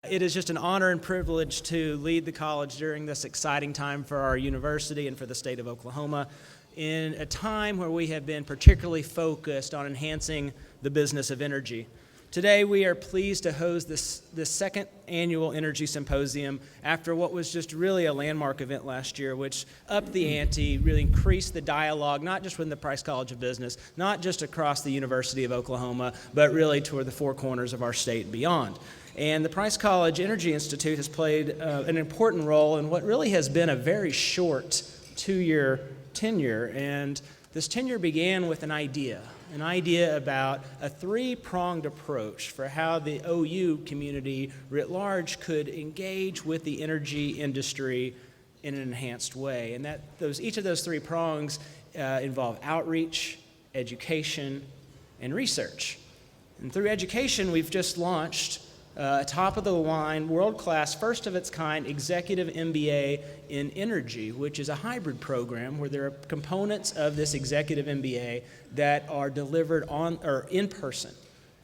It is just an honor and privilege to lead the college during this exciting time for our university and for the state of Oklahoma in a time where we have been particularly focused on enhancing the business of energy. Today we are pleased to host this second annual Energy Symposium after what was just really a landmark event last year, which upped the ante, really increased the dialogue, not just within the Price College of Business, not just across the University of Oklahoma, but really toward the four corners of our state and beyond. And the Price College Energy Institute has played an important role in what really has been a very short 2-year tenure. And this tenure began with an idea about a three-pronged approach for how the OU community writ large could engage with the energy industry in an enhanced way. And each of those three prongs involve outreach, education, and research. And through education, we've just launched a top-of-the-line, world-class, first-of-its-kind executive MBA in energy, which is a hybrid program where there are components of this executive MBA that are delivered in person,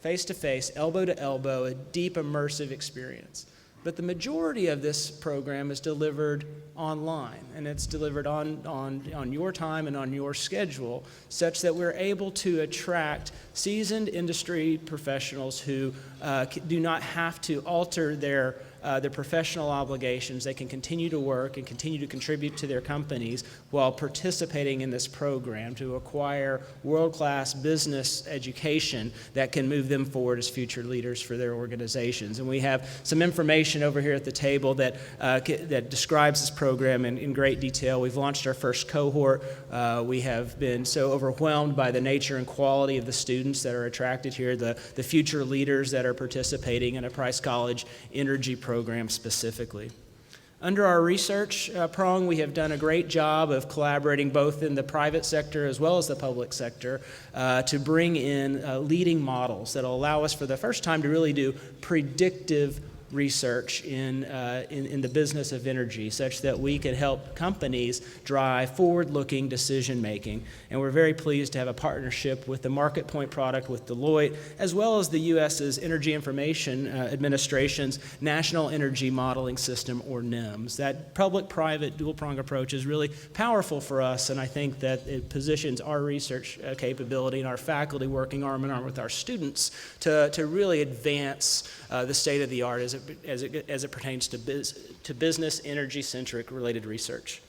face-to-face, elbow-to-elbow, a deep, immersive experience. But the majority of this program is delivered online, and it's delivered on your time and on your schedule, such that we're able to attract seasoned industry professionals who do not have to alter their professional obligations. They can continue to work and continue to contribute to their companies while participating in this program to acquire world-class business education that can move them forward as future leaders for their organizations. And we have some information over here at the table that describes this program in great detail. We've launched our first cohort. We have been so overwhelmed by the nature and quality of the students that are attracted here, the future leaders that are participating in a Price College energy program specifically. Under our research prong, we have done a great job of collaborating both in the private sector as well as the public sector to bring in leading models that will allow us for the first time to really do predictive research in the business of energy, such that we can help companies drive forward-looking decision-making. And we're very pleased to have a partnership with the Market Point product with Deloitte, as well as the U.S.'s Energy Information Administration's National Energy Modeling System, or NEMS. That public-private dual-prong approach is really powerful for us, and I think that it positions our research capability and our faculty working arm in arm with our students to really advance the state-of-the-art as it pertains to business energy-centric related research.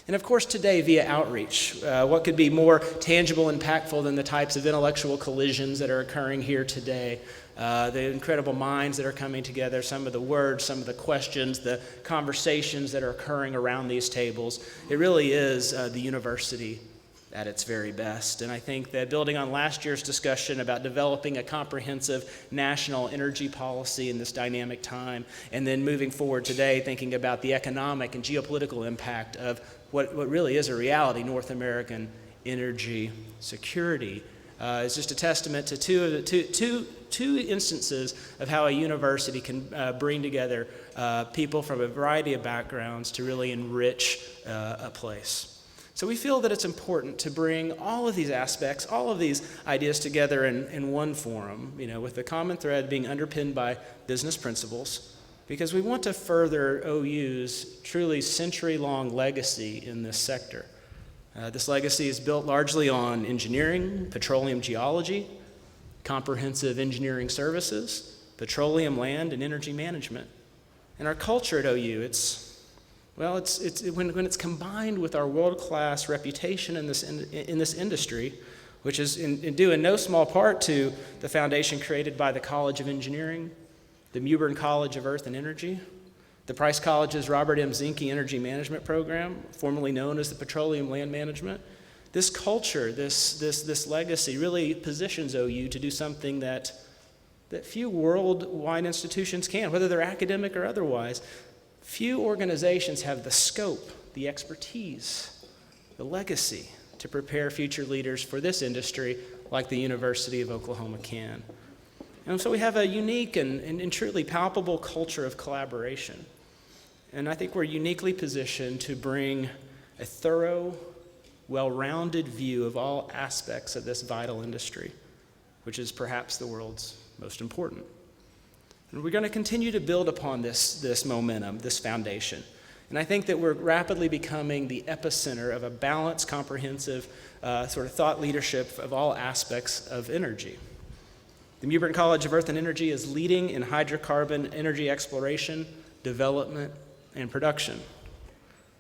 And of course today via outreach, what could be more tangible and impactful than the types of intellectual collisions that are occurring here today, the incredible minds that are coming together, some of the words, some of the questions, the conversations that are occurring around these tables. It really is the university at its very best. And I think that building on last year's discussion about developing a comprehensive national energy policy in this dynamic time, and then moving forward today thinking about the economic and geopolitical impact of what really is a reality, North American energy security, is just a testament to two instances of how a university can bring together people from a variety of backgrounds to really enrich a place. So we feel that it's important to bring all of these aspects, all of these ideas together in one forum, with the common thread being underpinned by business principles, because we want to further OU's truly century-long legacy in this sector. This legacy is built largely on engineering, petroleum geology, comprehensive engineering services, petroleum land, and energy management. And our culture at OU, when it's combined with our world-class reputation in this industry, which is due in no small part to the foundation created by the College of Engineering, the Mewburn College of Earth and Energy, the Price College's Robert M. Zinke Energy Management Program, formerly known as the Petroleum Land Management. This culture, this legacy really positions OU to do something that few worldwide institutions can, whether they're academic or otherwise. Few organizations have the scope, the expertise, the legacy to prepare future leaders for this industry like the University of Oklahoma can. And so we have a unique and truly palpable culture of collaboration. And I think we're uniquely positioned to bring a thorough, well-rounded view of all aspects of this vital industry, which is perhaps the world's most important. And we're going to continue to build upon this momentum, this foundation. And I think that we're rapidly becoming the epicenter of a balanced, comprehensive sort of thought leadership of all aspects of energy. The Mewburn College of Earth and Energy is leading in hydrocarbon energy exploration, development, and production.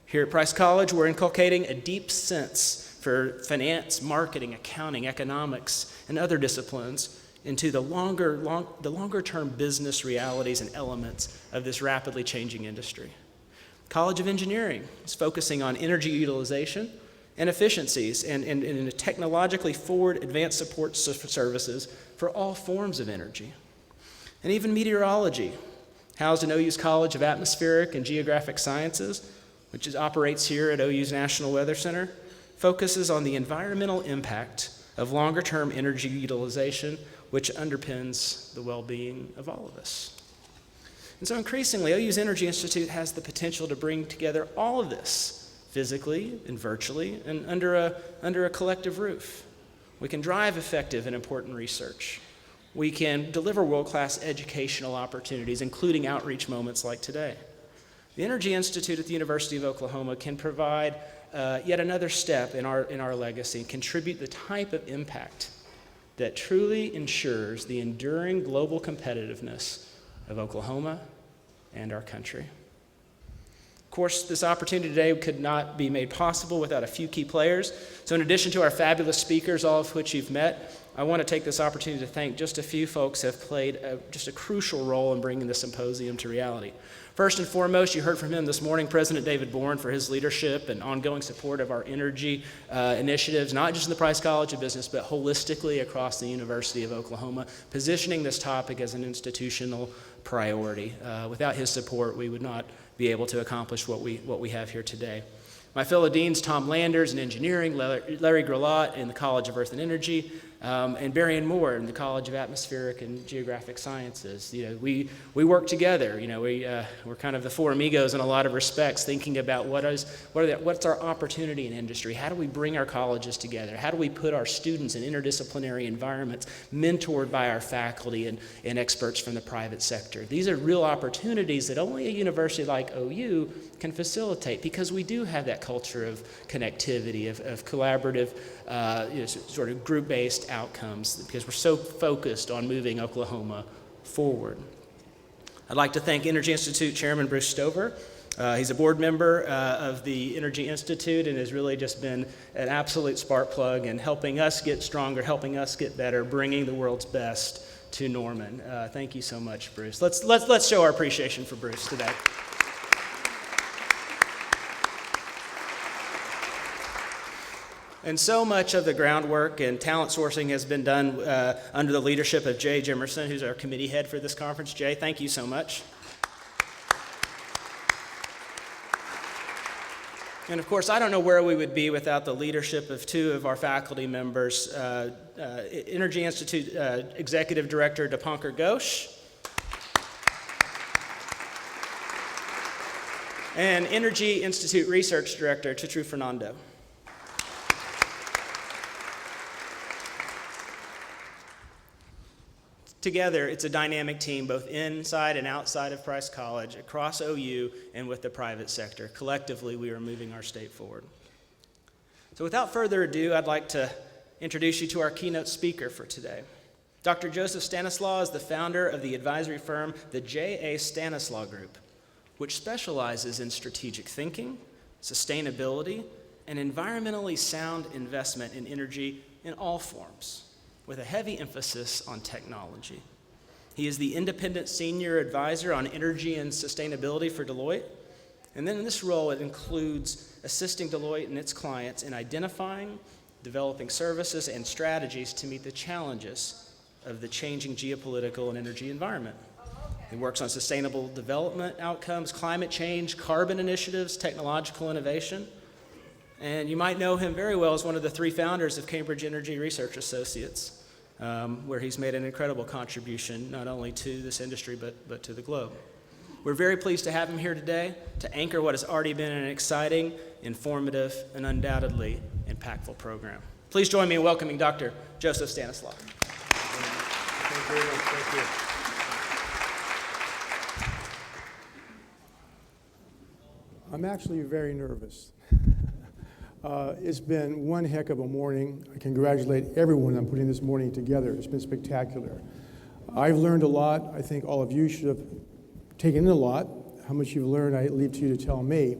Here at Price College, we're inculcating a deep sense for finance, marketing, accounting, economics, and other disciplines into the longer-term business realities and elements of this rapidly changing industry. College of Engineering is focusing on energy utilization and efficiencies and technologically forward advanced support services for all forms of energy. And even meteorology, housed in OU's College of Atmospheric and Geographic Sciences, which operates here at OU's National Weather Center, focuses on the environmental impact of longer-term energy utilization, which underpins the well-being of all of us. And so increasingly, OU's Energy Institute has the potential to bring together all of this, physically and virtually, and under a collective roof. We can drive effective and important research. We can deliver world-class educational opportunities, including outreach moments like today. The Energy Institute at the University of Oklahoma can provide yet another step in our legacy and contribute the type of impact that truly ensures the enduring global competitiveness of Oklahoma and our country. Of course, this opportunity today could not be made possible without a few key players. So in addition to our fabulous speakers, all of which you've met, I want to take this opportunity to thank just a few folks who have played just a crucial role in bringing the symposium to reality. First and foremost, you heard from him this morning, President David Bourne, for his leadership and ongoing support of our energy initiatives, not just in the Price College of Business, but holistically across the University of Oklahoma, positioning this topic as an institutional priority. Without his support, we would not be able to accomplish what we have here today. My fellow deans, Tom Landers in engineering, Larry Grelot in the College of Earth and Energy, and Barry and Moore in the College of Atmospheric and Geographic Sciences. We work together. We're kind of the four amigos in a lot of respects, thinking about what's our opportunity in industry. How do we bring our colleges together? How do we put our students in interdisciplinary environments, mentored by our faculty and experts from the private sector? These are real opportunities that only a university like OU can facilitate, because we do have that culture of connectivity, of collaborative, sort of group-based outcomes, because we're so focused on moving Oklahoma forward. I'd like to thank Energy Institute Chairman Bruce Stover. He's a board member of the Energy Institute and has really just been an absolute spark plug in helping us get stronger, helping us get better, bringing the world's best to Norman. Thank you so much, Bruce. Let's show our appreciation for Bruce today. And so much of the groundwork and talent sourcing has been done under the leadership of Jay Jimerson, who's our committee head for this conference. Jay, thank you so much. And of course, I don't know where we would be without the leadership of two of our faculty members, Energy Institute Executive Director Dipankar Ghosh and Energy Institute Research Director Tutru Fernando. Together, it's a dynamic team both inside and outside of Price College, across OU, and with the private sector. Collectively, we are moving our state forward. So without further ado, I'd like to introduce you to our keynote speaker for today. Dr. Joseph Stanislaus is the founder of the advisory firm, the J.A. Stanislaus Group, which specializes in strategic thinking, sustainability, and environmentally sound investment in energy in all forms, with a heavy emphasis on technology. He is the independent senior advisor on energy and sustainability for Deloitte. And then in this role, it includes assisting Deloitte and its clients in identifying, developing services and strategies to meet the challenges of the changing geopolitical and energy environment. He works on sustainable development outcomes, climate change, carbon initiatives, technological innovation. And you might know him very well as one of the three founders of Cambridge Energy Research Associates, where he's made an incredible contribution not only to this industry but to the globe. We're very pleased to have him here today to anchor what has already been an exciting, informative, and undoubtedly impactful program. Please join me in welcoming Dr. Joseph Stanislaus. Thank you very much. Thank you. I'm actually very nervous. It's been one heck of a morning. I congratulate everyone on putting this morning together. It's been spectacular. I've learned a lot. I think all of you should have taken in a lot. How much you've learned, I leave to you to tell me.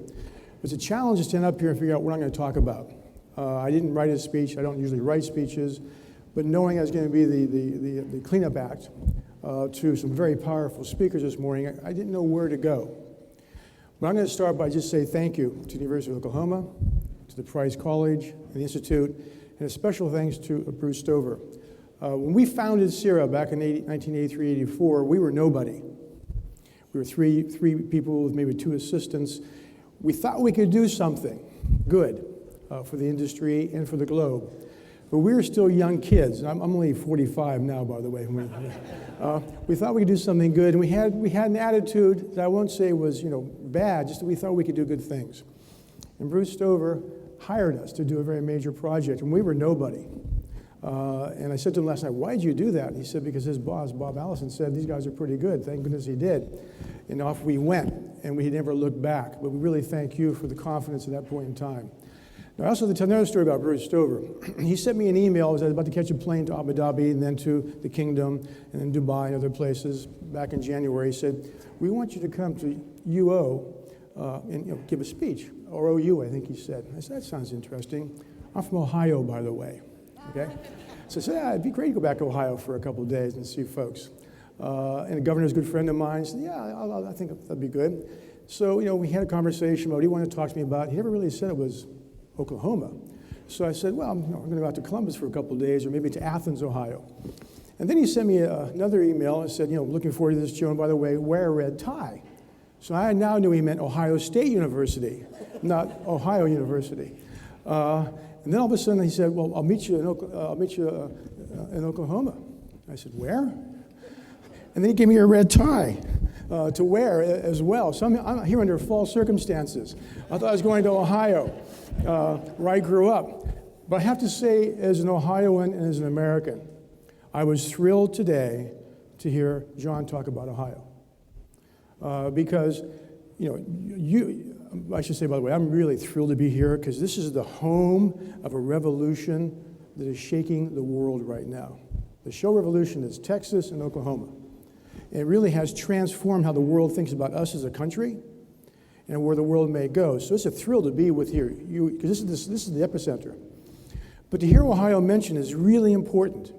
It's a challenge to stand up here and figure out what I'm going to talk about. I didn't write a speech. I don't usually write speeches. But knowing I was going to be the cleanup act to some very powerful speakers this morning, I didn't know where to go. But I'm going to start by just say thank you to the University of Oklahoma, to the Price College, and the Institute, and a special thanks to Bruce Stover. When we founded CIRA back in 1983-84, we were nobody. We were three people with maybe 2 assistants. We thought we could do something good for the industry and for the globe. But we were still young kids. I'm only 45 now, by the way. We thought we could do something good, and we had an attitude that I won't say was bad, just that we thought we could do good things. And Bruce Stover hired us to do a very major project, and we were nobody. And I said to him last night, "Why did you do that?" He said, "Because his boss, Bob Allison, said these guys are pretty good. Thank goodness he did." And off we went, and we never looked back. But we really thank you for the confidence at that point in time. Now, I also have to tell another story about Bruce Stover. He sent me an email as I was about to catch a plane to Abu Dhabi and then to the Kingdom and then Dubai and other places back in January. He said, "We want you to come to UO and give a speech," or OU, I think he said. I said, "That sounds interesting. I'm from Ohio, by the way." Okay? So I said, it'd be great to go back to Ohio for a couple of days and see folks. And the governor's a good friend of mine. He said, I think that'd be good. So, we had a conversation about what he wanted to talk to me about. He never really said it was Oklahoma. So I said, well, I'm going to go out to Columbus for a couple of days, or maybe to Athens, Ohio. And then he sent me another email and said, looking forward to this, Joe, and by the way, wear a red tie. So I now knew he meant Ohio State University, not Ohio University. And then all of a sudden he said, "Well, I'll meet you in Oklahoma." I said, "Where?" And then he gave me a red tie to wear as well. So I'm here under false circumstances. I thought I was going to Ohio, where I grew up. But I have to say, as an Ohioan and as an American, I was thrilled today to hear John talk about Ohio. Because, I should say, by the way, I'm really thrilled to be here because this is the home of a revolution that is shaking the world right now. The show revolution is Texas and Oklahoma. And it really has transformed how the world thinks about us as a country and where the world may go. So it's a thrill to be with here, because this is the epicenter. But to hear Ohio mentioned is really important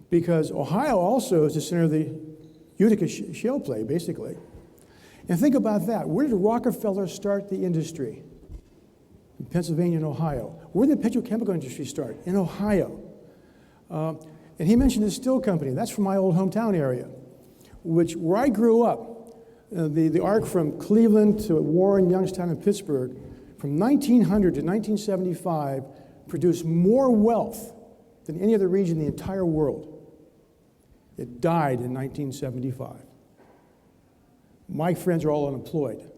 because Ohio also is the center of the Utica shale play, basically. And think about that. Where did Rockefeller start the industry? In Pennsylvania and Ohio. Where did the petrochemical industry start? In Ohio. And he mentioned the steel company. That's from my old hometown area, where I grew up. The arc from Cleveland to Warren, Youngstown, and Pittsburgh, from 1900 to 1975, produced more wealth than any other region in the entire world. It died in 1975. My friends are all unemployed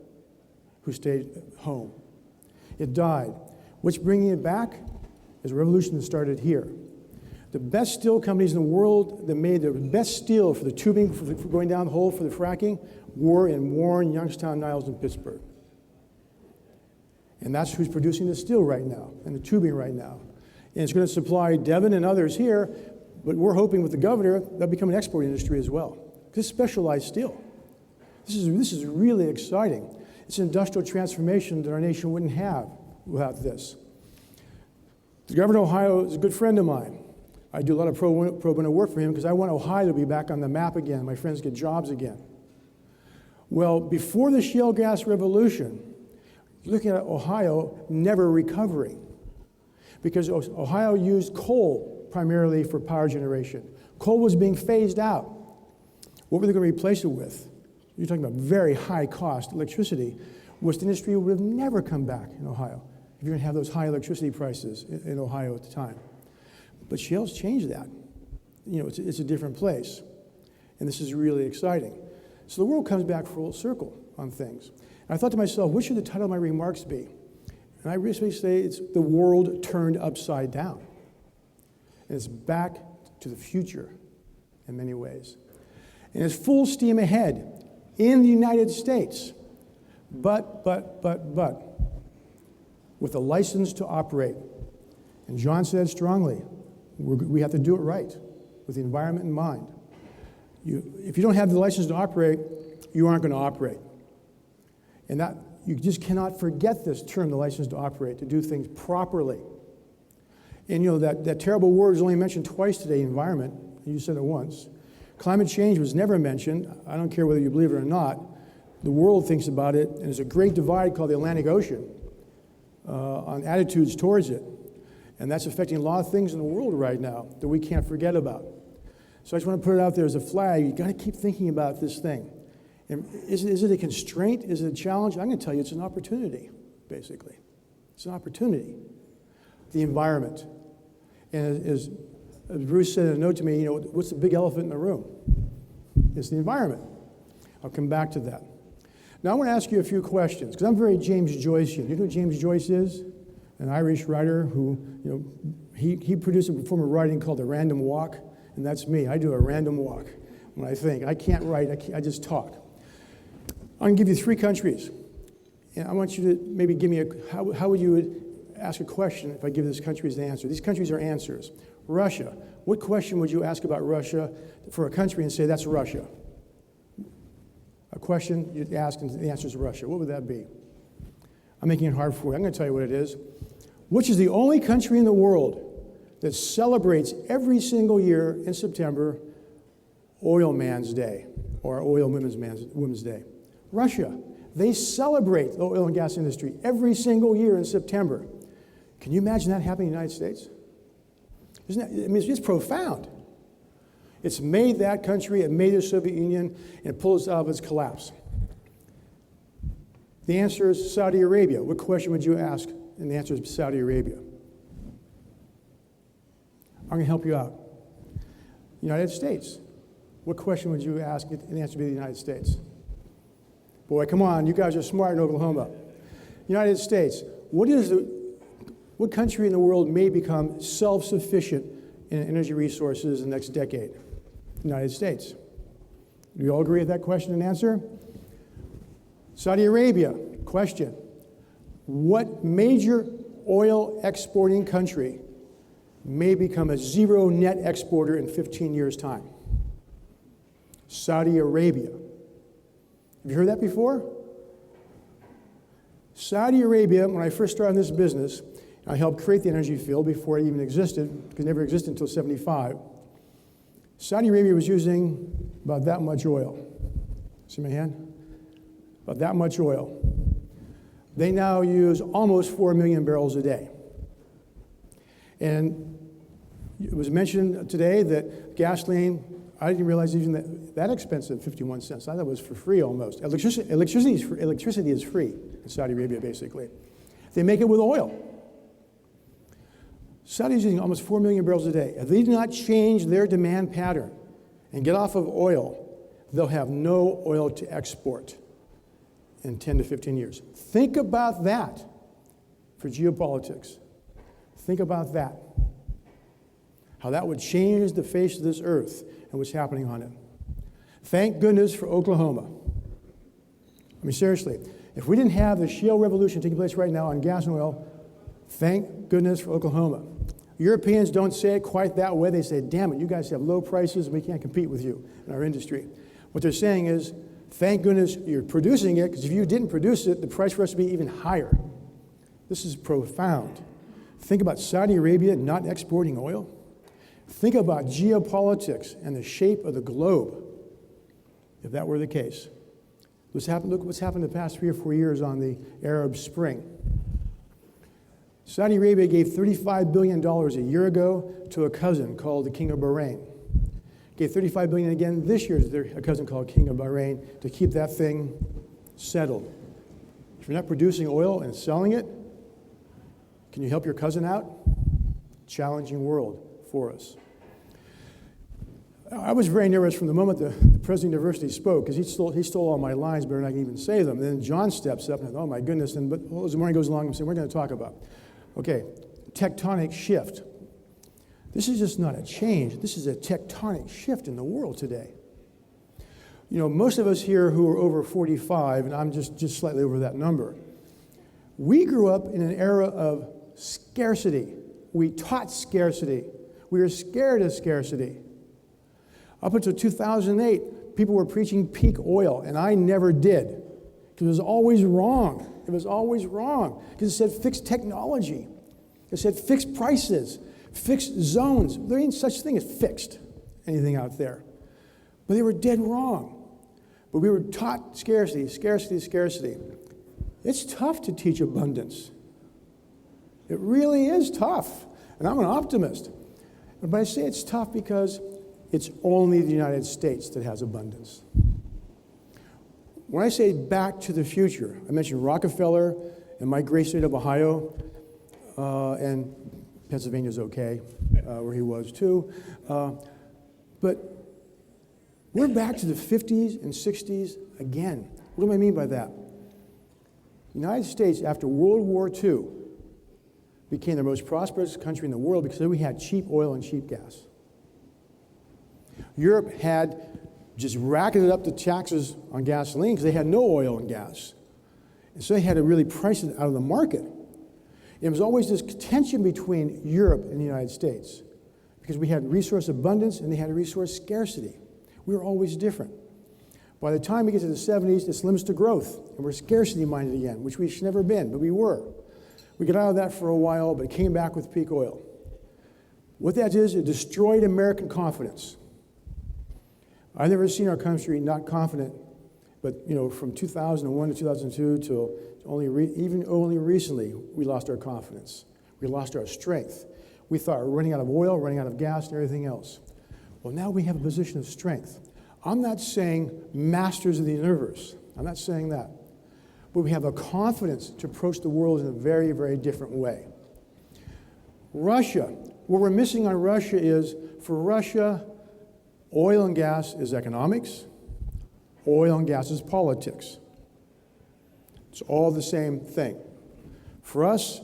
who stayed home. It died. What's bringing it back is a revolution that started here. The best steel companies in the world that made the best steel for the tubing, for going down the hole for the fracking, were in Warren, Youngstown, Niles, and Pittsburgh. And that's who's producing the steel right now and the tubing right now. And it's going to supply Devon and others here, but we're hoping with the governor, that'll become an export industry as well. This is specialized steel. This is really exciting. It's an industrial transformation that our nation wouldn't have without this. The governor of Ohio is a good friend of mine. I do a lot of pro bono work for him because I want Ohio to be back on the map again. My friends get jobs again. Well, before the shale gas revolution, looking at Ohio never recovering because Ohio used coal primarily for power generation. Coal was being phased out. What were they going to replace it with? You're talking about very high cost electricity, which the industry would have never come back in Ohio if you're going to have those high electricity prices in Ohio at the time. But shale's changed that. It's a different place. And this is really exciting. So the world comes back full circle on things. And I thought to myself, what should the title of my remarks be? And I recently say it's the world turned upside down. And it's back to the future in many ways. And it's full steam ahead in the United States. But, with a license to operate. And John said strongly, we have to do it right, with the environment in mind. If you don't have the license to operate, you aren't going to operate. And that you just cannot forget this term, the license to operate, to do things properly. And you know, that terrible word is only mentioned twice today, environment. You said it once. Climate change was never mentioned. I don't care whether you believe it or not. The world thinks about it, and there's a great divide called the Atlantic Ocean on attitudes towards it. And that's affecting a lot of things in the world right now that we can't forget about. So I just want to put it out there as a flag. You've got to keep thinking about this thing. And is it a constraint? Is it a challenge? I'm going to tell you it's an opportunity, basically. It's an opportunity. The environment. And as Bruce said in a note to me, you know, what's the big elephant in the room? It's the environment. I'll come back to that. Now I want to ask you a few questions, because I'm very James Joycean. You know who James Joyce is? An Irish writer who, you know, he produced a form of writing called The Random Walk, and that's me. I do a random walk when I think. I can't write, I just talk. I'm going to give you 3 countries, and I want you to maybe give me how would you ask a question if I give this country as the answer? These countries are answers. Russia. What question would you ask about Russia for a country and say, that's Russia? A question you'd ask and the answer is Russia. What would that be? I'm making it hard for you. I'm going to tell you what it is. Which is the only country in the world that celebrates every single year in September Oil Man's Day, or Oil Women's Day? Russia. They celebrate the oil and gas industry every single year in September. Can you imagine that happening in the United States? Isn't that, I mean, it's just profound. It's made that country, it made the Soviet Union, and it pulled us out of its collapse. The answer is Saudi Arabia. What question would you ask? And the answer is Saudi Arabia. I'm going to help you out. United States. What question would you ask? And the answer would be the United States. Boy, come on, you guys are smart in Oklahoma. United States. What country in the world may become self-sufficient in energy resources in the next decade? United States. Do you all agree with that question and answer? Saudi Arabia. Question. What major oil exporting country may become a zero net exporter in 15 years' time? Saudi Arabia. Have you heard that before? Saudi Arabia, when I first started in this business, I helped create the energy field before it even existed, because it never existed until 75. Saudi Arabia was using about that much oil. See my hand? About that much oil. They now use almost 4 million barrels a day. And it was mentioned today that gasoline, I didn't realize even that expensive, 51 cents. I thought it was for free almost. Electricity is free in Saudi Arabia, basically. They make it with oil. Saudi's using almost 4 million barrels a day. If they do not change their demand pattern and get off of oil, they'll have no oil to export in 10 to 15 years. Think about that for geopolitics. Think about that. How that would change the face of this earth and what's happening on it. Thank goodness for Oklahoma. I mean, seriously, if we didn't have the shale revolution taking place right now on gas and oil, thank goodness for Oklahoma. Europeans don't say it quite that way. They say, damn it, you guys have low prices and we can't compete with you in our industry. What they're saying is, thank goodness you're producing it, because if you didn't produce it, the price for us would be even higher. This is profound. Think about Saudi Arabia not exporting oil. Think about geopolitics and the shape of the globe, if that were the case. Look what's happened the past 3 or 4 years on the Arab Spring. Saudi Arabia gave $35 billion a year ago to a cousin called the King of Bahrain. Gave $35 billion again this year to a cousin called King of Bahrain to keep that thing settled. If you're not producing oil and selling it, can you help your cousin out? Challenging world for us. I was very nervous from the moment the president of the university spoke, because he stole all my lines better than I can even say them. And then John steps up and, oh my goodness, but as the morning goes along, I'm saying, we're going to talk about. Okay, tectonic shift. This is just not a change. This is a tectonic shift in the world today. You know, most of us here who are over 45, and I'm just slightly over that number, we grew up in an era of scarcity. We taught scarcity. We were scared of scarcity. Up until 2008, people were preaching peak oil, and I never did, because it was always wrong. It was always wrong, because it said fixed technology. It said fixed prices, fixed zones. There ain't such thing as fixed anything out there. But they were dead wrong. But we were taught scarcity, scarcity, scarcity. It's tough to teach abundance. It really is tough. And I'm an optimist. But I say it's tough because it's only the United States that has abundance. When I say back to the future, I mentioned Rockefeller and my great state of Ohio, and Pennsylvania's okay, where he was too. But we're back to the 50s and 60s again. What do I mean by that? The United States, after World War II, became the most prosperous country in the world because we had cheap oil and cheap gas. Europe had just racketed up the taxes on gasoline because they had no oil and gas. And so they had to really price it out of the market. It was always this tension between Europe and the United States because we had resource abundance and they had resource scarcity. We were always different. By the time we get to the 70s, it's limits to growth, and we're scarcity-minded again, which we should never been, but we were. We got out of that for a while, but it came back with peak oil. What that is, it destroyed American confidence. I've never seen our country not confident, but you know, from 2001 to 2002 till only recently, we lost our confidence. We lost our strength. We thought we were running out of oil, running out of gas, and everything else. Well, now we have a position of strength. I'm not saying masters of the universe. I'm not saying that. But we have a confidence to approach the world in a very, very different way. Russia. What we're missing on Russia is, for Russia, oil and gas is economics. Oil and gas is politics. It's all the same thing. For us,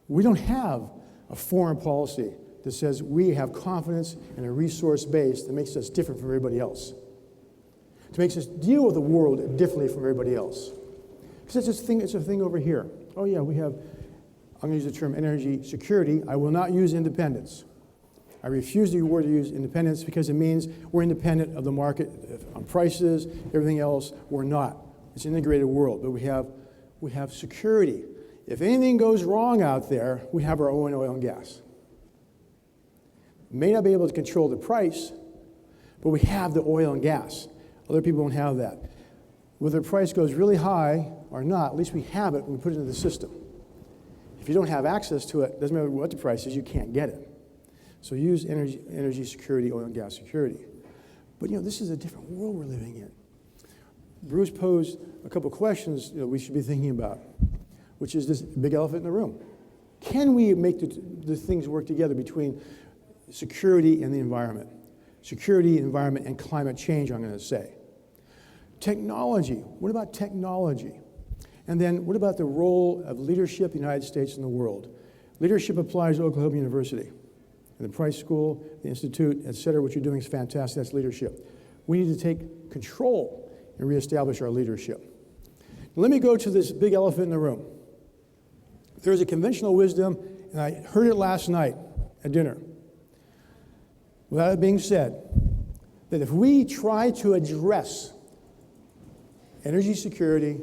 we don't have a foreign policy that says we have confidence in a resource base that makes us different from everybody else. It makes us deal with the world differently from everybody else. Because it's a thing over here. Oh yeah, we have, I'm going to use the term energy security. I will not use independence. I refuse the word to use independence because it means we're independent of the market on prices, everything else. We're not. It's an integrated world, but we have security. If anything goes wrong out there, we have our own oil and gas. May not be able to control the price, but we have the oil and gas. Other people don't have that. Whether the price goes really high or not, at least we have it when we put it into the system. If you don't have access to it, doesn't matter what the price is, you can't get it. So use energy security, oil and gas security. But you know, this is a different world we're living in. Bruce posed a couple questions we should be thinking about, which is this big elephant in the room. Can we make the things work together between security and the environment? Security, environment, and climate change, I'm going to say. Technology. What about technology? And then what about the role of leadership in the United States and the world? Leadership applies to Oklahoma University, and the Price School, the Institute, et cetera. What you're doing is fantastic. That's leadership. We need to take control and reestablish our leadership. Now, let me go to this big elephant in the room. There's a conventional wisdom, and I heard it last night at dinner. With that being said, that if we try to address energy security,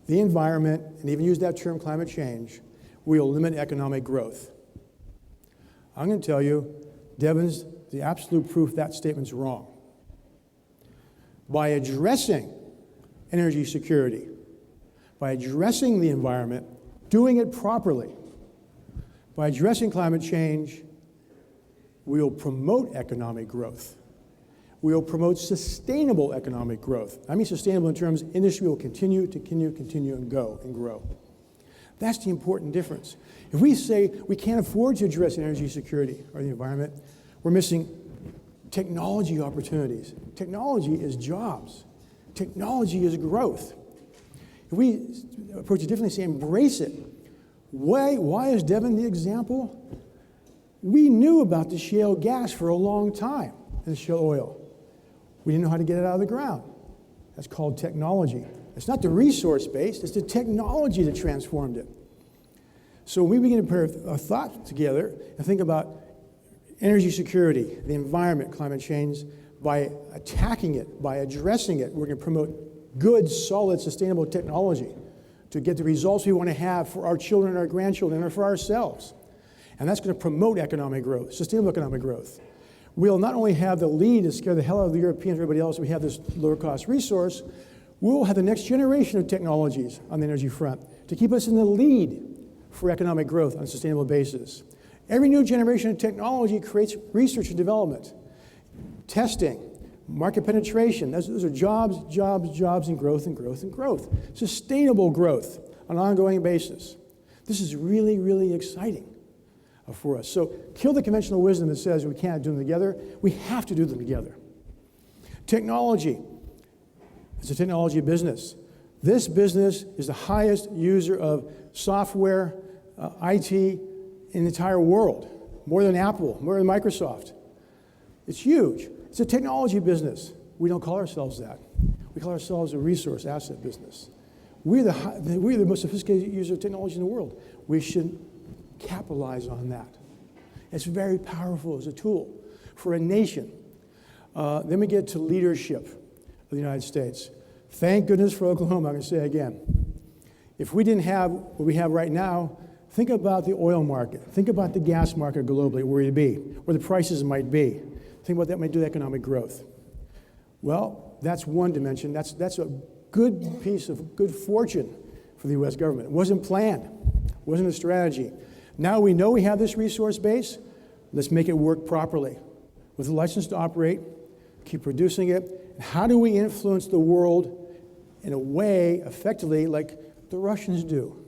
the environment, and even use that term climate change, we'll limit economic growth. I'm going to tell you, Devin's the absolute proof that statement's wrong. By addressing energy security, by addressing the environment, doing it properly, by addressing climate change, we will promote economic growth. We will promote sustainable economic growth. I mean sustainable in terms industry will continue, and go and grow. That's the important difference. If we say we can't afford to address energy security or the environment, we're missing technology opportunities. Technology is jobs. Technology is growth. If we approach it differently, say embrace it. Why is Devin the example? We knew about the shale gas for a long time and the shale oil. We didn't know how to get it out of the ground. That's called technology. It's not the resource base, it's the technology that transformed it. So we begin to put our thought together and think about energy security, the environment, climate change. By attacking it, by addressing it, we're going to promote good, solid, sustainable technology to get the results we want to have for our children and our grandchildren and for ourselves. And that's going to promote economic growth, sustainable economic growth. We'll not only have the lead to scare the hell out of the Europeans and everybody else, we have this lower cost resource, we'll have the next generation of technologies on the energy front to keep us in the lead for economic growth on a sustainable basis. Every new generation of technology creates research and development, testing, market penetration. Those are jobs, jobs, jobs, and growth, and growth, and growth. Sustainable growth on an ongoing basis. This is really, really exciting for us. So kill the conventional wisdom that says we can't do them together. We have to do them together. Technology. It's a technology business. This business is the highest user of software, IT in the entire world. More than Apple, more than Microsoft. It's huge. It's a technology business. We don't call ourselves that. We call ourselves a resource asset business. We're the most sophisticated user of technology in the world. We should capitalize on that. It's very powerful as a tool for a nation. Then we get to leadership of the United States. Thank goodness for Oklahoma, I'm going to say again. If we didn't have what we have right now, think about the oil market. Think about the gas market globally, where it'd be, where the prices might be. Think about that might do economic growth. Well, that's one dimension. That's a good piece of good fortune for the U.S. government. It wasn't planned. It wasn't a strategy. Now we know we have this resource base. Let's make it work properly. With a license to operate, keep producing it. And how do we influence the world in a way, effectively, like the Russians do?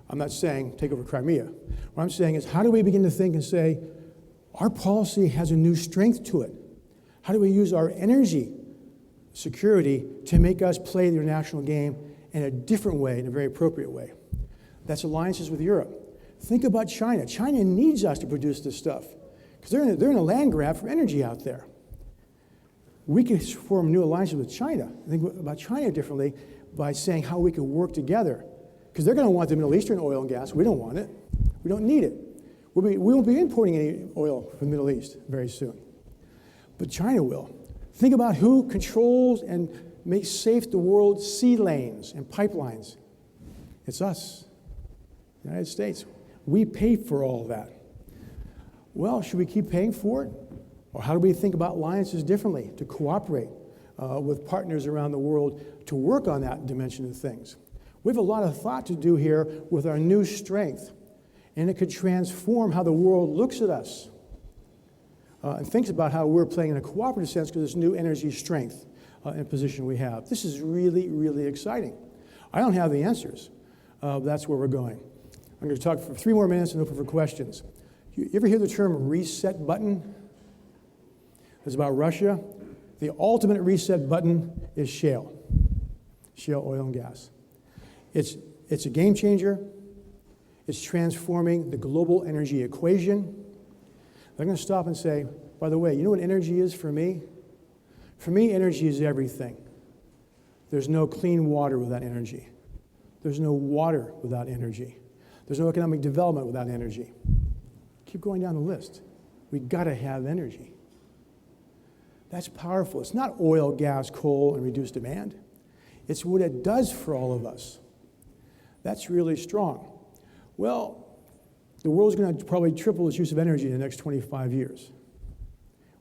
I'm not saying take over Crimea. What I'm saying is, how do we begin to think and say, our policy has a new strength to it? How do we use our energy security to make us play the international game in a different way, in a very appropriate way? That's alliances with Europe. Think about China. China needs us to produce this stuff because they're in a land grab for energy out there. We can form new alliances with China. Think about China differently by saying how we can work together, because they're going to want the Middle Eastern oil and gas. We don't want it. We don't need it. We won't be importing any oil from the Middle East very soon. But China will. Think about who controls and makes safe the world's sea lanes and pipelines. It's us, the United States. We pay for all of that. Well, should we keep paying for it? Or how do we think about alliances differently to cooperate with partners around the world to work on that dimension of things? We have a lot of thought to do here with our new strength. And it could transform how the world looks at us and thinks about how we're playing in a cooperative sense because of this new energy strength and position we have. This is really, really exciting. I don't have the answers. That's where we're going. I'm going to talk for 3 more minutes and open for questions. You ever hear the term reset button? It's about Russia. The ultimate reset button is shale oil and gas. It's a game changer. It's transforming the global energy equation. They're going to stop and say, by the way, you know what energy is for me? For me, energy is everything. There's no clean water without energy. There's no water without energy. There's no economic development without energy. Keep going down the list. We got to have energy. That's powerful. It's not oil, gas, coal, and reduced demand. It's what it does for all of us. That's really strong. Well, the world's going to probably triple its use of energy in the next 25 years.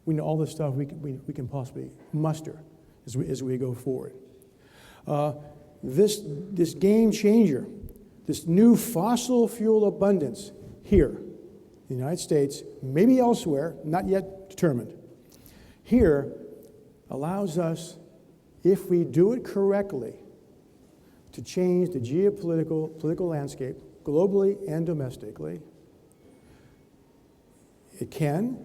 We know all the stuff we can possibly muster as we go forward. This game changer, this new fossil fuel abundance here in the United States, maybe elsewhere, not yet determined, here allows us, if we do it correctly, to change the political landscape globally and domestically. It can.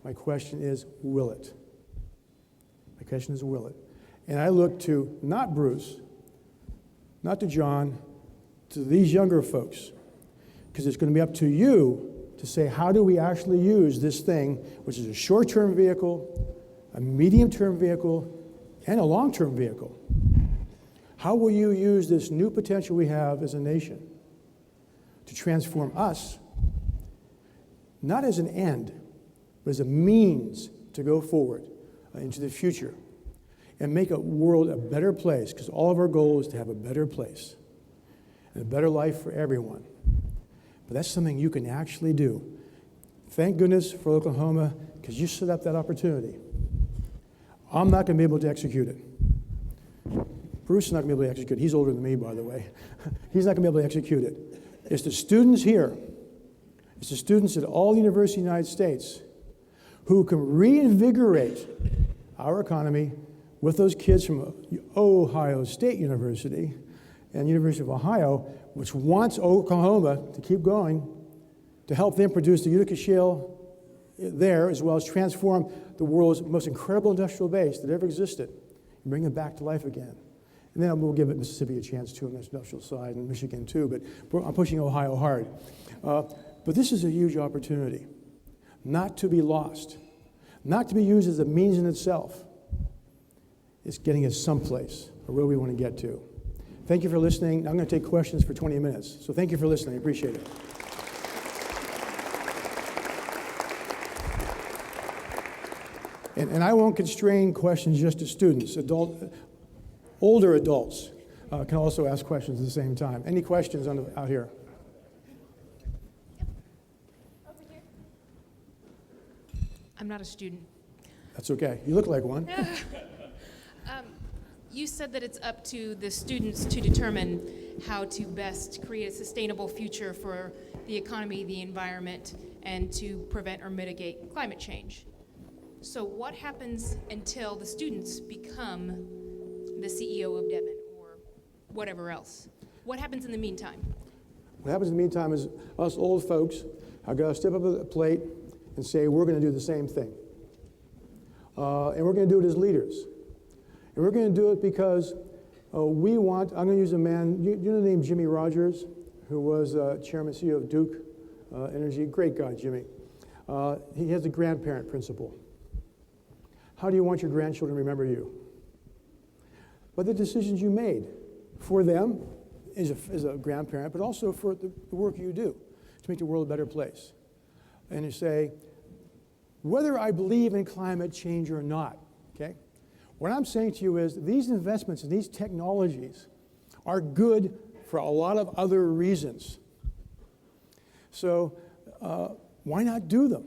My question is, will it? My question is, will it? And I look to not Bruce, not to John, to these younger folks, because it's going to be up to you to say, how do we actually use this thing, which is a short-term vehicle, a medium-term vehicle, and a long-term vehicle. How will you use this new potential we have as a nation to transform us, not as an end, but as a means to go forward into the future and make a world a better place, because all of our goal is to have a better place and a better life for everyone. But that's something you can actually do. Thank goodness for Oklahoma, because you set up that opportunity. I'm not going to be able to execute it. Bruce is not going to be able to execute it. He's older than me, by the way. He's not going to be able to execute it. It's the students here, it's the students at all the universities in the United States who can reinvigorate our economy with those kids from Ohio State University and University of Ohio, which wants Oklahoma to keep going, to help them produce the Utica Shale there, as well as transform the world's most incredible industrial base that ever existed and bring it back to life again. And then we'll give it Mississippi a chance too on the industrial side, and Michigan too, but I'm pushing Ohio hard. But this is a huge opportunity, not to be lost, not to be used as a means in itself. It's getting us someplace, or where we want to get to. Thank you for listening. I'm going to take questions for 20 minutes. So thank you for listening. I appreciate it. And I won't constrain questions just to students. Older adults can also ask questions at the same time. Any questions out here? Yep. Over here. I'm not a student. That's okay. You look like one. You said that it's up to the students to determine how to best create a sustainable future for the economy, the environment, and to prevent or mitigate climate change. So what happens until the students become the CEO of Devon or whatever else? What happens in the meantime? What happens in the meantime is us old folks are going to step up to the plate and say, we're going to do the same thing. And we're going to do it as leaders. And we're going to do it because we want, I'm going to use a man, you know the name Jimmy Rogers, who was chairman CEO of Duke Energy. Great guy, Jimmy. He has the grandparent principle. How do you want your grandchildren to remember you? But the decisions you made for them as a grandparent, but also for the work you do to make the world a better place. And you say, whether I believe in climate change or not, okay? What I'm saying to you is these investments in these technologies are good for a lot of other reasons. So why not do them?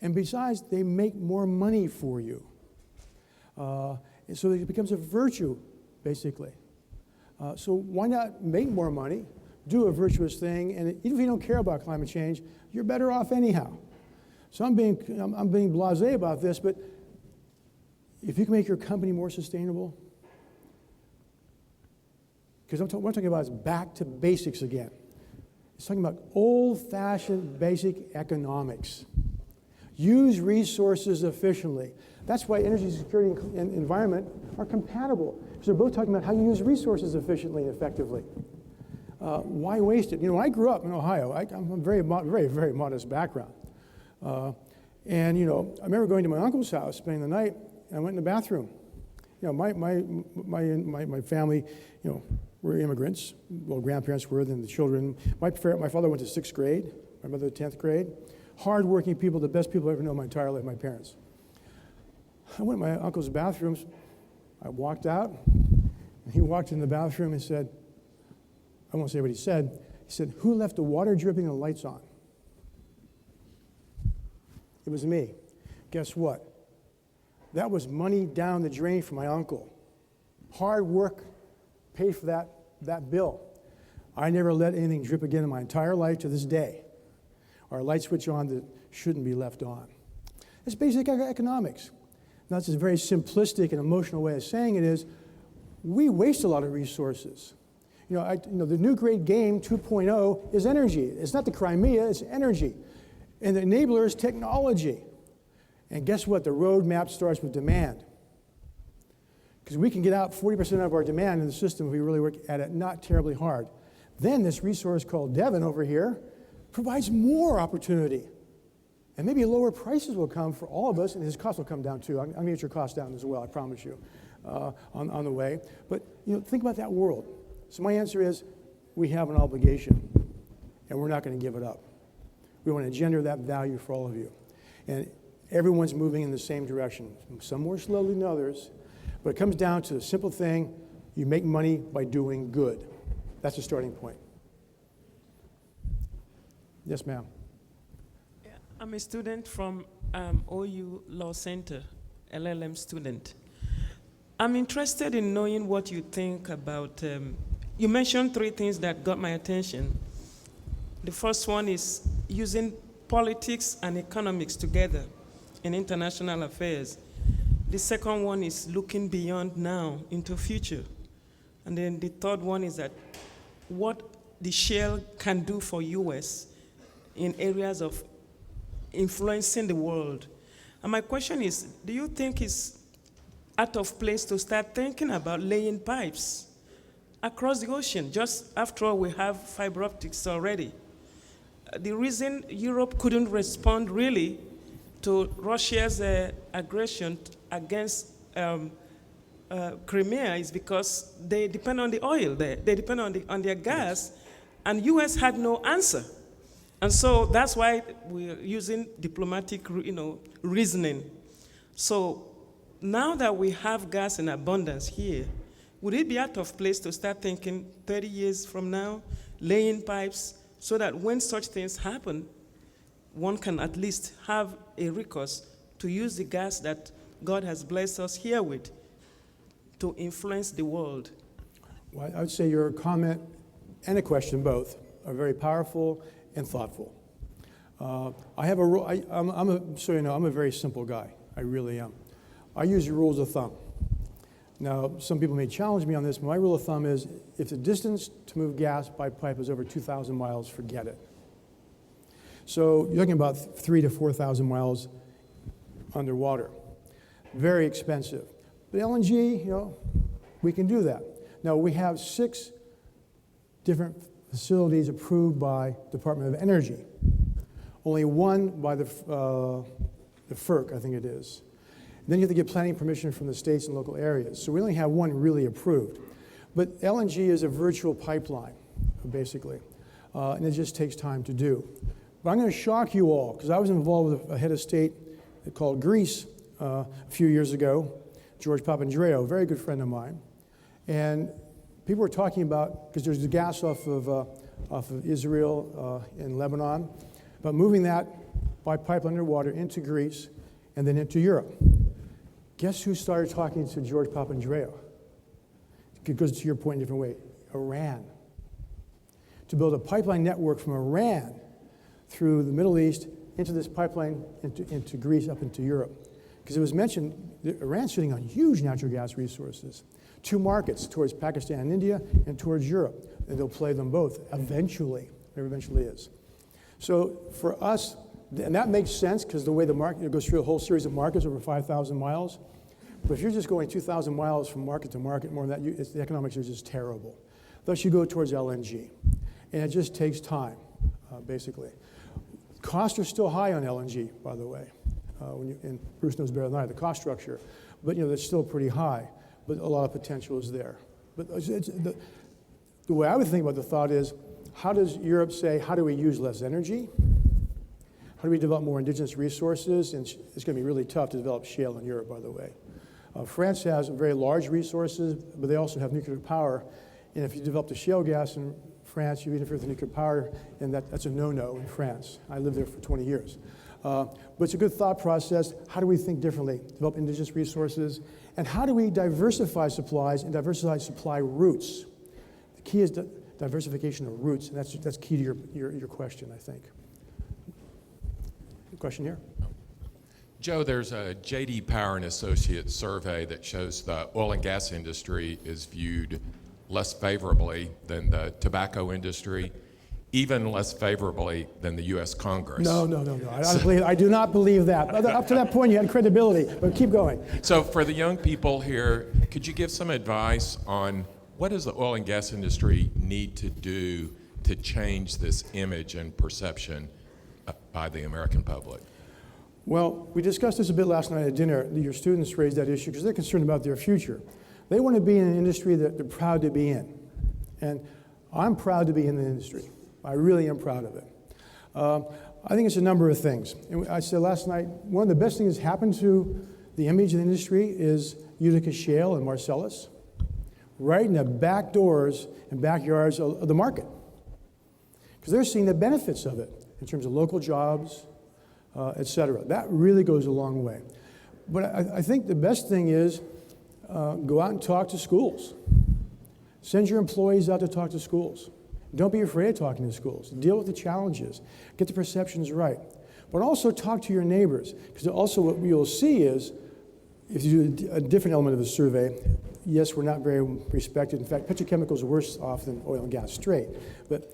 And besides, they make more money for you. So it becomes a virtue, basically. So why not make more money, do a virtuous thing, and even if you don't care about climate change, you're better off anyhow. So I'm being blasé about this, but if you can make your company more sustainable, because what I'm talking about is back to basics again. It's talking about old-fashioned basic economics. Use resources efficiently. That's why energy security and environment are compatible, because they're both talking about how you use resources efficiently and effectively. Why waste it? You know, when I grew up in Ohio, I'm a very, very modest background. And, you know, I remember going to my uncle's house, spending the night, and I went in the bathroom. You know, my family, you know, were immigrants. Well, grandparents were, then the children. My father went to 6th grade, my mother 10th grade. Hard-working people, the best people I ever know in my entire life, my parents. I went to my uncle's bathrooms. I walked out, and he walked in the bathroom and said, I won't say what he said. He said, who left the water dripping and the lights on? It was me. Guess what? That was money down the drain for my uncle. Hard work paid for that bill. I never let anything drip again in my entire life to this day. Or a light switch on that shouldn't be left on. It's basic economics. Now, it's a very simplistic and emotional way of saying it is, we waste a lot of resources. You know, the new great game 2.0 is energy. It's not the Crimea, it's energy. And the enabler is technology. And guess what? The roadmap starts with demand. Because we can get out 40% of our demand in the system if we really work at it not terribly hard. Then this resource called Devon over here provides more opportunity And maybe lower prices will come for all of us, and his costs will come down too. I'm going to get your costs down as well, I promise you, on the way. But think about that world. So my answer is, we have an obligation, and we're not going to give it up. We want to engender that value for all of you. And everyone's moving in the same direction, some more slowly than others, but it comes down to a simple thing: you make money by doing good. That's the starting point. Yes, ma'am. I'm a student from OU Law Center, LLM student. I'm interested in knowing what you think about, you mentioned 3 things that got my attention. The first one is using politics and economics together in international affairs. The second one is looking beyond now into future. And then the third one is that what the shale can do for US in areas of influencing the world. And my question is, do you think it's out of place to start thinking about laying pipes across the ocean? Just after all, we have fiber optics already. The reason Europe couldn't respond really to Russia's aggression against Crimea is because they depend on the oil there. They depend on their gas, and US had no answer. And so that's why we're using diplomatic, reasoning. So now that we have gas in abundance here, would it be out of place to start thinking 30 years from now, laying pipes, so that when such things happen, one can at least have a recourse to use the gas that God has blessed us here with to influence the world? Well, I would say your comment and a question both are very powerful and thoughtful. I have a rule. I'm a very simple guy. I really am. I use your rules of thumb. Now, some people may challenge me on this, but my rule of thumb is if the distance to move gas by pipe is over 2,000 miles, forget it. So you're talking about 3,000 to 4,000 miles underwater. Very expensive. But LNG, we can do that. Now, we have 6 different facilities approved by Department of Energy. Only one by the FERC, I think it is. Then you have to get planning permission from the states and local areas. So we only have one really approved. But LNG is a virtual pipeline, basically, and it just takes time to do. But I'm going to shock you all, because I was involved with a head of state called Greece a few years ago, George Papandreou, a very good friend of mine. And people were talking about, because there's the gas off of Israel and Lebanon, but moving that by pipeline underwater into Greece and then into Europe. Guess who started talking to George Papandreou? It goes to your point in a different way. Iran. To build a pipeline network from Iran through the Middle East into this pipeline into Greece up into Europe. Because it was mentioned that Iran's sitting on huge natural gas resources. 2 markets, towards Pakistan and India and towards Europe. And they'll play them both eventually. There eventually is. So for us, and that makes sense because the way the market goes through a whole series of markets over 5,000 miles. But if you're just going 2,000 miles from market to market, more than that, the economics are just terrible. Thus, you go towards LNG. And it just takes time, basically. Costs are still high on LNG, by the way. And Bruce knows better than I, the cost structure. But they're still pretty high. But a lot of potential is there. But the way I would think about the thought is, how does Europe say, how do we use less energy? How do we develop more indigenous resources? And it's going to be really tough to develop shale in Europe, by the way. France has very large resources, but they also have nuclear power. And if you develop the shale gas in France, you interfere with the nuclear power, and that's a no-no in France. I lived there for 20 years. But it's a good thought process. How do we think differently? Develop indigenous resources. And how do we diversify supplies and diversify supply routes? The key is diversification of routes, and that's key to your question, I think. Question here? Joe, there's a J.D. Power and Associates survey that shows the oil and gas industry is viewed less favorably than the tobacco industry, even less favorably than the U.S. Congress. No. I do not believe that. Up to that point, you had credibility, but keep going. So for the young people here, could you give some advice on what does the oil and gas industry need to do to change this image and perception by the American public? Well, we discussed this a bit last night at dinner. Your students raised that issue because they're concerned about their future. They want to be in an industry that they're proud to be in. And I'm proud to be in the industry. I really am proud of it. I think it's a number of things. And I said last night, one of the best things that's happened to the image of the industry is Utica Shale and Marcellus, right in the back doors and backyards of the market. Because they're seeing the benefits of it in terms of local jobs, et cetera. That really goes a long way. But I think the best thing is go out and talk to schools. Send your employees out to talk to schools. Don't be afraid of talking to schools. Deal with the challenges. Get the perceptions right. But also talk to your neighbors. Because also what you'll see is, if you do a different element of the survey, yes, we're not very respected. In fact, petrochemicals are worse off than oil and gas straight. But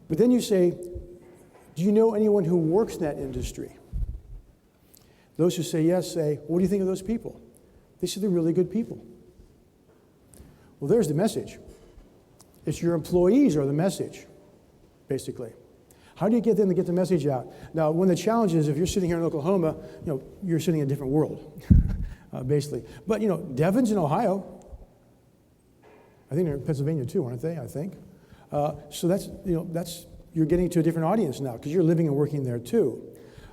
then you say, do you know anyone who works in that industry? Those who say yes say, what do you think of those people? They say they're really good people. Well, there's the message. It's your employees are the message, basically. How do you get them to get the message out? Now, one of the challenges, if you're sitting here in Oklahoma, you're sitting in a different world, basically. But, Devon's in Ohio. I think they're in Pennsylvania too, aren't they? I think. So that's you're getting to a different audience now because you're living and working there too.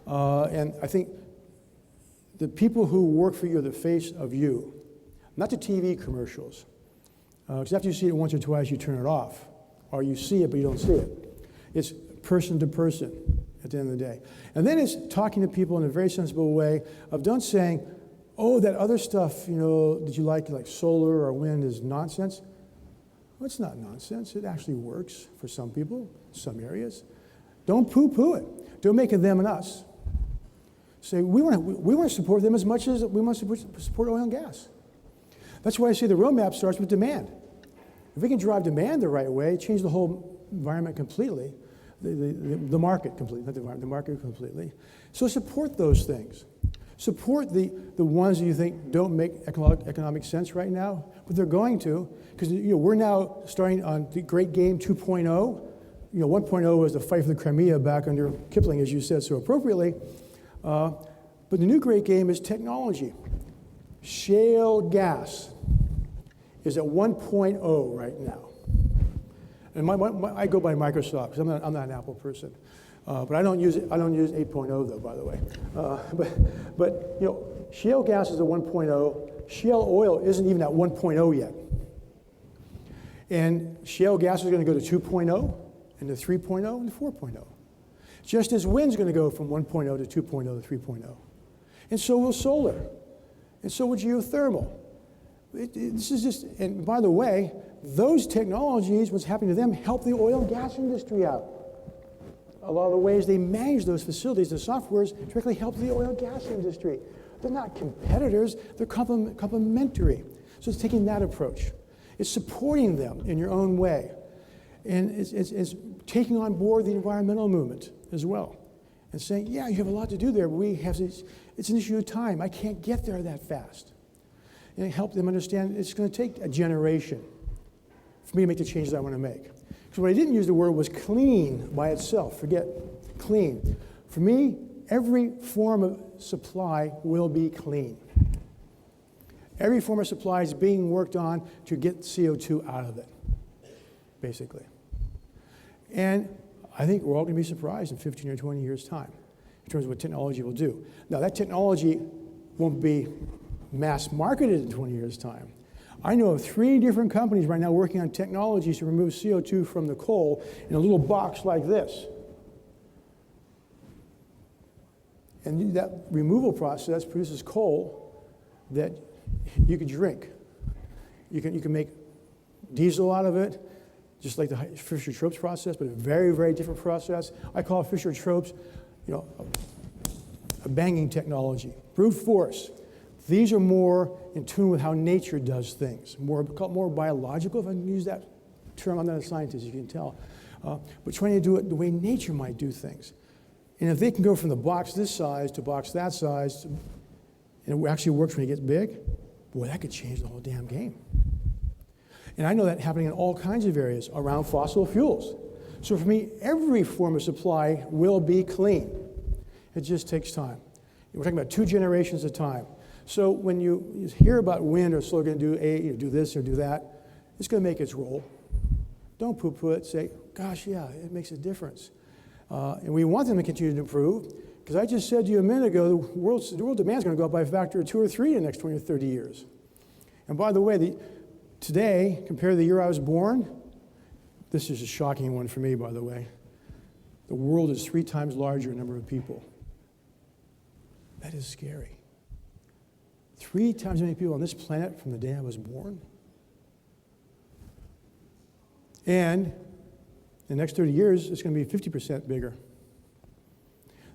And I think the people who work for you are the face of you, not the TV commercials. Because after you see it once or twice, you turn it off. Or you see it, but you don't see it. It's person to person at the end of the day. And then it's talking to people in a very sensible way of don't saying, oh, that other stuff, that you like solar or wind is nonsense. Well, it's not nonsense. It actually works for some people, some areas. Don't poo-poo it. Don't make it them and us. Say, we want to support them as much as we want to support oil and gas. That's why I say the roadmap starts with demand. If we can drive demand the right way, change the whole environment completely, the market completely, not the environment, the market completely. So support those things. Support the ones that you think don't make economic sense right now, but they're going to, because we're now starting on the great game 2.0. 1.0 was the fight for the Crimea back under Kipling, as you said so appropriately. But the new great game is technology. Shale gas is at 1.0 right now. And I go by Microsoft because I'm not an Apple person. But I don't use 8.0 though, by the way. But shale gas is at 1.0. Shale oil isn't even at 1.0 yet. And shale gas is going to go to 2.0 and to 3.0 and to 4.0. Just as wind's going to go from 1.0 to 2.0 to 3.0. And so will solar. And so will geothermal. This is just, and by the way, those technologies, what's happening to them, help the oil and gas industry out. A lot of the ways they manage those facilities, the softwares, directly help the oil and gas industry. They're not competitors, they're complementary. So it's taking that approach. It's supporting them in your own way. And it's taking on board the environmental movement as well. And saying, yeah, you have a lot to do there, but it's an issue of time. I can't get there that fast. And help them understand it's going to take a generation for me to make the changes I want to make. Because what I didn't use the word was clean by itself. Forget clean. For me, every form of supply will be clean. Every form of supply is being worked on to get CO2 out of it, basically. And I think we're all going to be surprised in 15 or 20 years' time in terms of what technology will do. Now, that technology won't be mass marketed in 20 years' time. I know of 3 different companies right now working on technologies to remove CO2 from the coal in a little box like this. And that removal process produces coal that you could drink. You can make diesel out of it, just like the Fischer-Tropsch process, but a very, very different process. I call Fischer-Tropsch, a banging technology, brute force. These are more in tune with how nature does things, more biological, if I can use that term. I'm not a scientist, you can tell. But trying to do it the way nature might do things. And if they can go from the box this size to box that size, and it actually works when it gets big, boy, that could change the whole damn game. And I know that happening in all kinds of areas around fossil fuels. So for me, every form of supply will be clean. It just takes time. We're talking about 2 generations at a time. So when you hear about wind or solar going to do this or do that, it's going to make its role. Don't poo-poo it. Say, gosh, yeah, it makes a difference. And we want them to continue to improve, because I just said to you a minute ago, the world demand is going to go up by a factor of 2 or 3 in the next 20 or 30 years. And by the way, today, compared to the year I was born, this is a shocking one for me, by the way. The world is 3 times larger in number of people. That is scary. 3 times as many people on this planet from the day I was born. And in the next 30 years, it's going to be 50% bigger.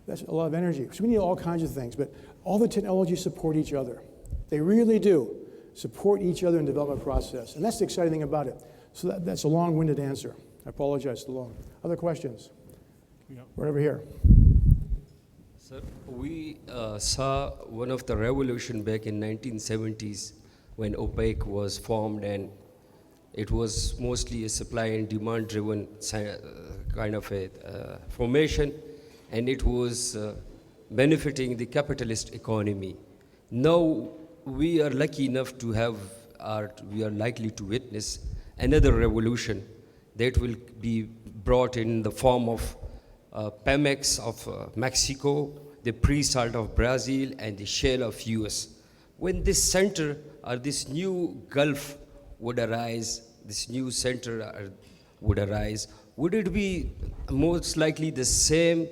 That's a lot of energy. So we need all kinds of things, but all the technologies support each other. They really do support each other in the development process. And that's the exciting thing about it. So that's a long-winded answer. I apologize for the long. Other questions? Right over here. Sir, we saw one of the revolution back in 1970s when OPEC was formed, and it was mostly a supply and demand driven kind of a formation, and it was benefiting the capitalist economy. Now we are lucky enough to have, we are likely to witness another revolution that will be brought in the form of Pemex of Mexico, the pre-salt of Brazil, and the shale of US. When this center or this new Gulf would arise, this new center would arise, would it be most likely the same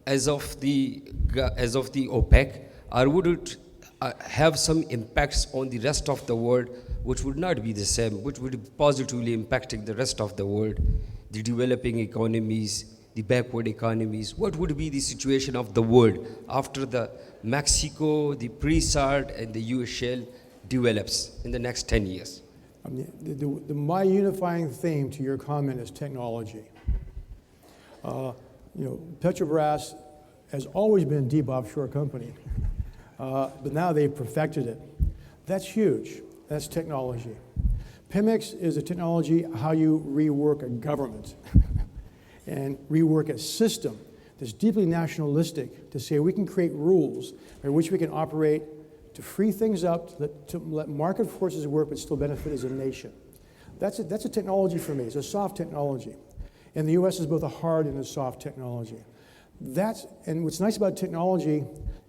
as of the OPEC, or would it have some impacts on the rest of the world which would not be the same, which would be positively impacting the rest of the world, the developing economies, the backward economies? What would be the situation of the world after the Mexico, the pre-salt, and the US shale develops in the next 10 years? My unifying theme to your comment is technology. Petrobras has always been a deep offshore company, but now they've perfected it. That's huge. That's technology. Pemex is a technology how you rework a government and rework a system that's deeply nationalistic to say we can create rules by which we can operate to free things up, to let market forces work but still benefit as a nation. That's a technology for me. It's a soft technology. And the U.S. is both a hard and a soft technology. And what's nice about technology,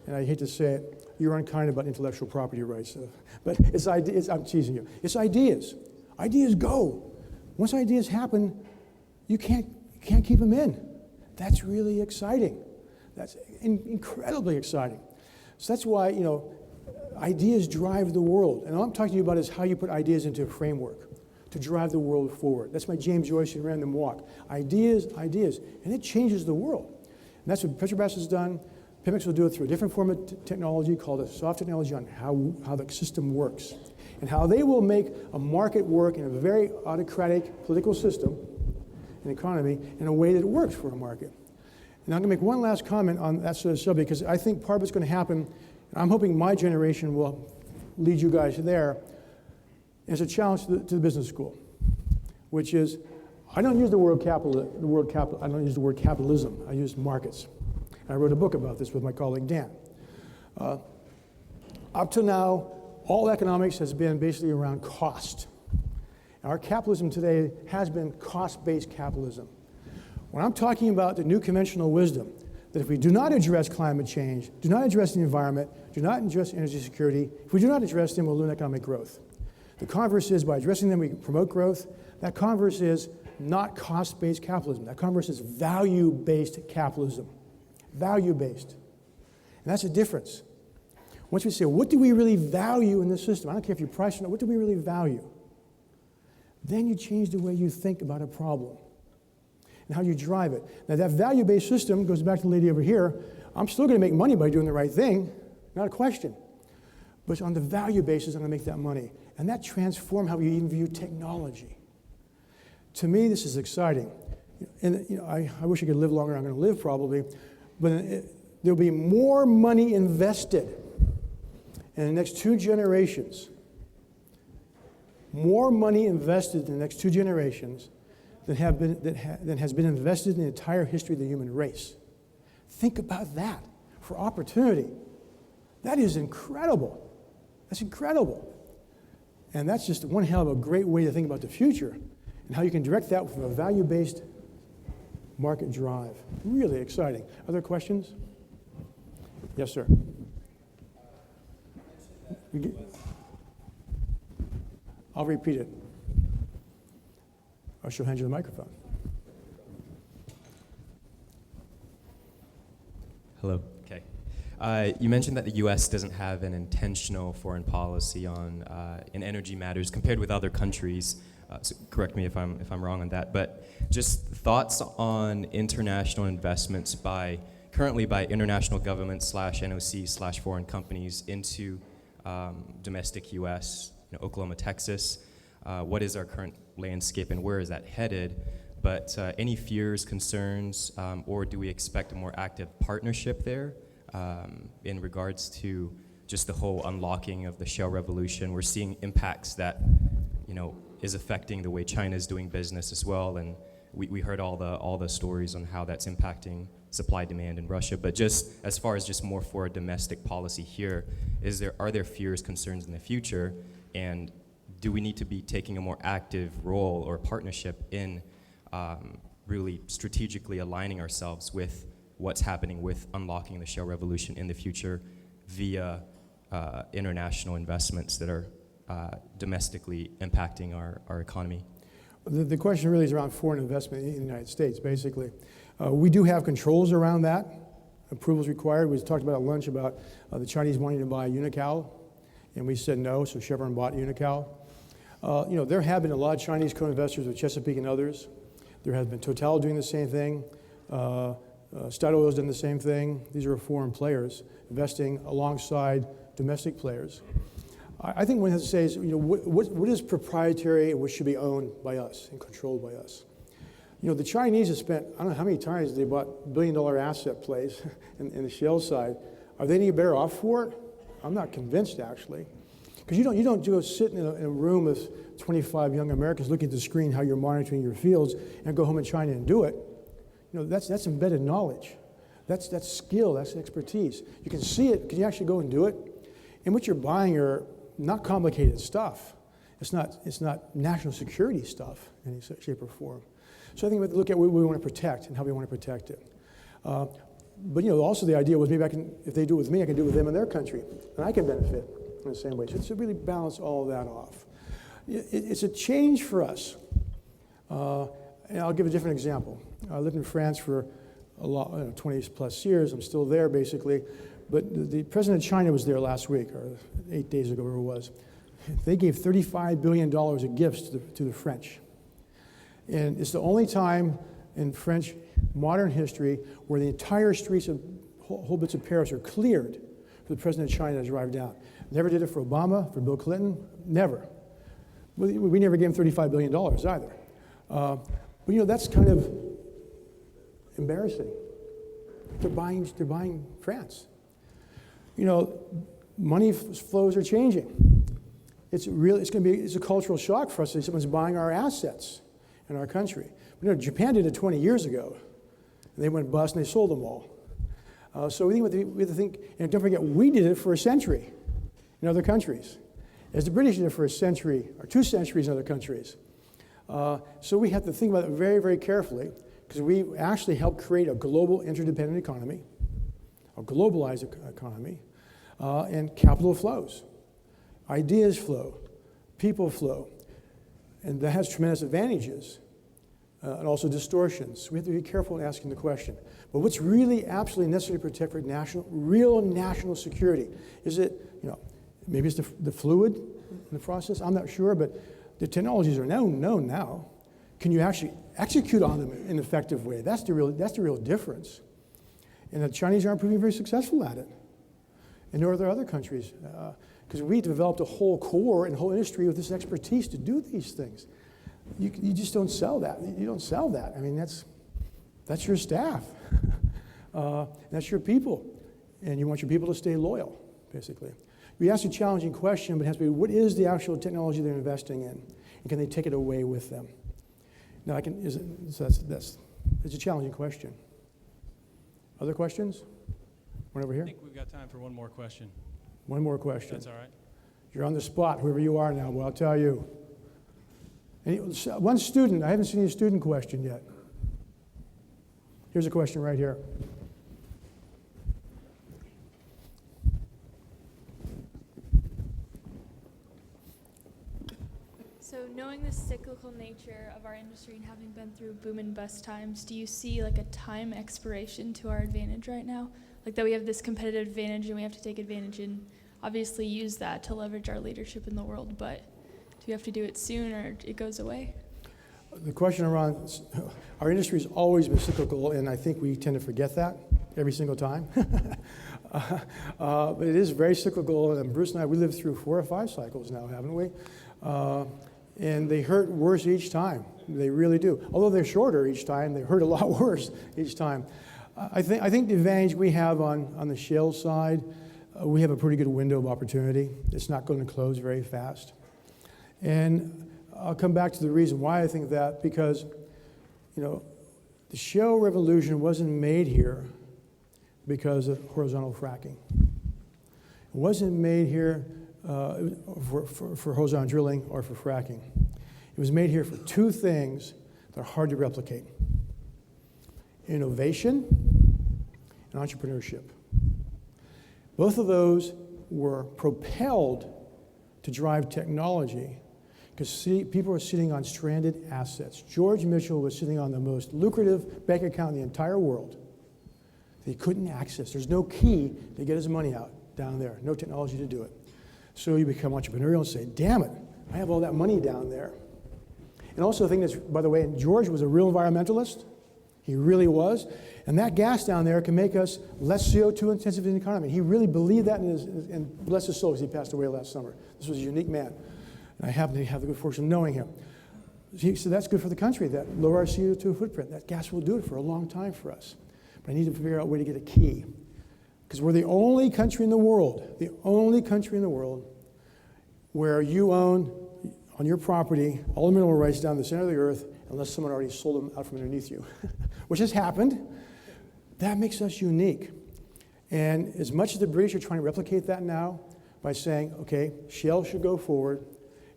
and I hate to say it, you're unkind about intellectual property rights, but I'm teasing you. It's ideas. Ideas go. Once ideas happen, you can't keep them in. That's really exciting. That's incredibly exciting. So that's why, ideas drive the world. And all I'm talking to you about is how you put ideas into a framework to drive the world forward. That's my James Joyce and Random Walk. Ideas, ideas. And it changes the world. And that's what Petrobras has done. Pemex will do it through a different form of technology called a soft technology on how the system works and how they will make a market work in a very autocratic political system and economy in a way that works for a market. And I'm going to make one last comment on that sort of subject, because I think part of what's going to happen, and I'm hoping my generation will lead you guys there, is a challenge to the business school, which is, I don't use the word capital. I don't use the word capitalism. I use markets. I wrote a book about this with my colleague Dan. Up to now, all economics has been basically around cost. Our capitalism today has been cost-based capitalism. When I'm talking about the new conventional wisdom, that if we do not address climate change, do not address the environment, do not address energy security, if we do not address them, we'll lose economic growth. The converse is, by addressing them, we promote growth. That converse is not cost-based capitalism. That converse is value-based capitalism. Value-based. And that's a difference. Once we say, what do we really value in this system? I don't care if you price it or not, what do we really value? Then you change the way you think about a problem and how you drive it. Now, that value-based system goes back to the lady over here. I'm still going to make money by doing the right thing, not a question. But on the value basis, I'm going to make that money. And that transforms how we even view technology. To me, this is exciting. And I wish I could live longer. I'm going to live probably. But there'll be more money invested in the next 2 generations. More money invested in the next 2 generations than has been invested in the entire history of the human race. Think about that for opportunity. That is incredible. That's incredible. And that's just one hell of a great way to think about the future and how you can direct that from a value-based market drive. Really exciting. Other questions? Yes, sir. I'll repeat it. Or she'll hand you the microphone. Hello. Okay. You mentioned that the U.S. doesn't have an intentional foreign policy on in energy matters compared with other countries. So correct me if I'm wrong on that. But just thoughts on international investments currently by international governments / NOC / foreign companies into domestic U.S. Oklahoma, Texas. What is our current landscape and where is that headed? But any fears, concerns, or do we expect a more active partnership there in regards to just the whole unlocking of the shale revolution? We're seeing impacts that, is affecting the way China is doing business as well, and we heard all the stories on how that's impacting supply demand in Russia. But just as far as just more for a domestic policy here, are there fears, concerns in the future, and do we need to be taking a more active role or partnership in really strategically aligning ourselves with what's happening with unlocking the shale revolution in the future via international investments that are domestically impacting our economy? The question really is around foreign investment in the United States, basically. We do have controls around that. Approvals required. We talked about at lunch about the Chinese wanting to buy Unocal, and we said no, so Chevron bought Unocal. There have been a lot of Chinese co-investors with Chesapeake and others. There has been Total doing the same thing. Statoil's done the same thing. These are foreign players investing alongside domestic players. I think one has to say is, what is proprietary and what should be owned by us and controlled by us? The Chinese have spent, I don't know how many times they bought billion-dollar asset plays in the shale side. Are they any better off for it? I'm not convinced, actually. Because you don't go sit in a room with 25 young Americans looking at the screen how you're monitoring your fields and go home in China and do it. That's embedded knowledge. That's skill, that's expertise. You can see it, can you actually go and do it? And what you're buying are not complicated stuff. It's not national security stuff in any shape or form. So I think we have to look at what we want to protect and how we want to protect it. But also the idea was maybe if they do it with me, I can do it with them in their country, and I can benefit in the same way. So it's to really balance all of that off. It's a change for us. And I'll give a different example. I lived in France for 20 plus years. I'm still there basically. But the president of China was there last week, or 8 days ago, whatever it was. They gave $35 billion of gifts to the French. And it's the only time in French modern history where the entire streets of whole bits of Paris are cleared for the president of China to drive down. Never did it for Obama, for Bill Clinton, never. We never gave him $35 billion either. But that's kind of embarrassing. They're buying France. Money flows are changing. It's a cultural shock for us that someone's buying our assets in our country. Japan did it 20 years ago. And they went bust and they sold them all. So we have to think, and don't forget, we did it for a century in other countries, as the British did it for a century or 2 centuries in other countries. So we have to think about it very, very carefully, because we actually helped create a global interdependent economy, a globalized economy, and capital flows. Ideas flow, people flow, and that has tremendous advantages and also distortions. We have to be careful in asking the question. But what's really absolutely necessary to protect for real national security? Is it, maybe it's the fluid in the process? I'm not sure, but the technologies are known now. Can you actually execute on them in an effective way? That's the real difference. And the Chinese aren't proving very successful at it. And nor are there other countries. Because we developed a whole core and whole industry with this expertise to do these things. You just don't sell that. You don't sell that. I mean, that's your staff. That's your people. And you want your people to stay loyal, basically. We ask a challenging question, but it has to be, what is the actual technology they're investing in? And can they take it away with them? Now, it's a challenging question. Other questions? One over here? I think we've got time for one more question. One more question. That's all right. You're on the spot, whoever you are now, well, I'll tell you. One student, I haven't seen a student question yet. Here's a question right here. So knowing the cyclical nature of our industry and having been through boom and bust times, do you see like a time expiration to our advantage right now? Like that we have this competitive advantage and we have to take advantage and obviously use that to leverage our leadership in the world, but do we have to do it soon or it goes away? The question around, our industry has always been cyclical, and I think we tend to forget that every single time. But it is very cyclical, and Bruce and I, we lived through 4 or 5 cycles now, haven't we? And they hurt worse each time. They really do. Although they're shorter each time, they hurt a lot worse each time. I think the advantage we have on the shale side, we have a pretty good window of opportunity. It's not going to close very fast. And I'll come back to the reason why I think that, because, you know, the shale revolution wasn't made here because of horizontal fracking. It wasn't made here for horizontal drilling or for fracking. It was made here for 2 things that are hard to replicate: innovation and entrepreneurship. Both of those were propelled to drive technology because people are sitting on stranded assets. George Mitchell was sitting on the most lucrative bank account in the entire world that he couldn't access. There's no key to get his money out down there, no technology to do it. So you become entrepreneurial and say, damn it, I have all that money down there. And also the thing that's, by the way, George was a real environmentalist. He really was. And that gas down there can make us less CO2 intensive in the economy. He really believed that, and bless his soul, because he passed away last summer. This was a unique man. And I happen to have the good fortune of knowing him. So that's good for the country, that lower our CO2 footprint. That gas will do it for a long time for us. But I need to figure out a way to get a key. Because we're the only country in the world, where you own, on your property, all the mineral rights down the center of the earth, unless someone already sold them out from underneath you, which has happened. That makes us unique. And as much as the British are trying to replicate that now by saying, okay, shale should go forward,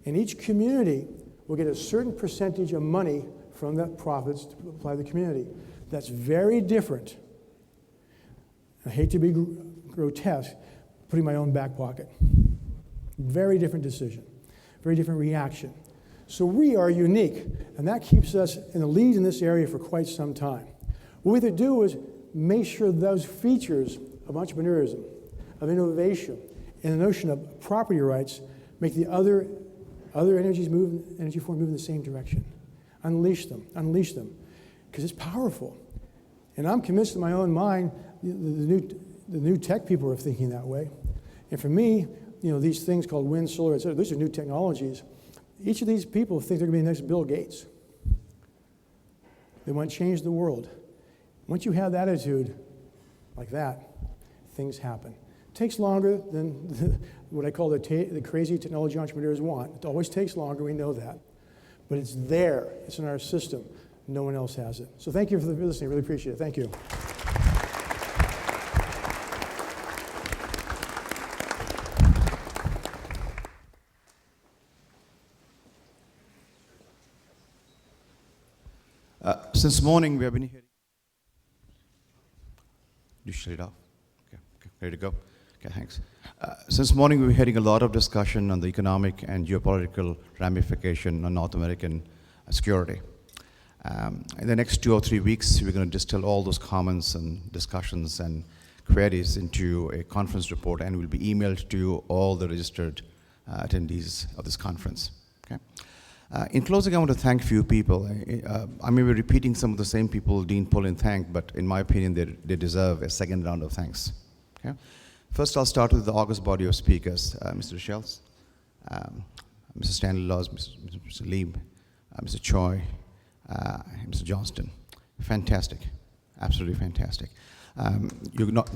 and each community will get a certain percentage of money from that profits to apply to the community. That's very different. I hate to be grotesque, putting my own back pocket. Very different decision, very different reaction. So we are unique, and that keeps us in the lead in this area for quite some time. What we have to do is make sure those features of entrepreneurism, of innovation, and the notion of property rights make the other energy forms move in the same direction. Unleash them, because it's powerful. And I'm convinced in my own mind, the new tech people are thinking that way. And for me, you know, these things called wind, solar, et cetera, those are new technologies. Each of these people think they're going to be the next Bill Gates. They want to change the world. Once you have that attitude like that, things happen. It takes longer than what I call the crazy technology entrepreneurs want. It always takes longer, we know that. But it's there, it's in our system. No one else has it. So thank you for listening, I really appreciate it. Thank you. Since morning, we have been hearing. You shut it off? Okay, ready to go? Okay, thanks. Since morning, we've been hearing a lot of discussion on the economic and geopolitical ramification on North American security. In the next 2 or 3 weeks, we're going to distill all those comments and discussions and queries into a conference report, and will be emailed to all the registered attendees of this conference. Okay. In closing, I want to thank a few people. I may be repeating some of the same people Dean Pullen thanked, but in my opinion, they deserve a second round of thanks. Okay? First, I'll start with the august body of speakers, Mr. Schultz, Mr. Stanislaus, Mr. Lee, Mr. Choi, Mr. Johnston. Fantastic, absolutely fantastic. You're not.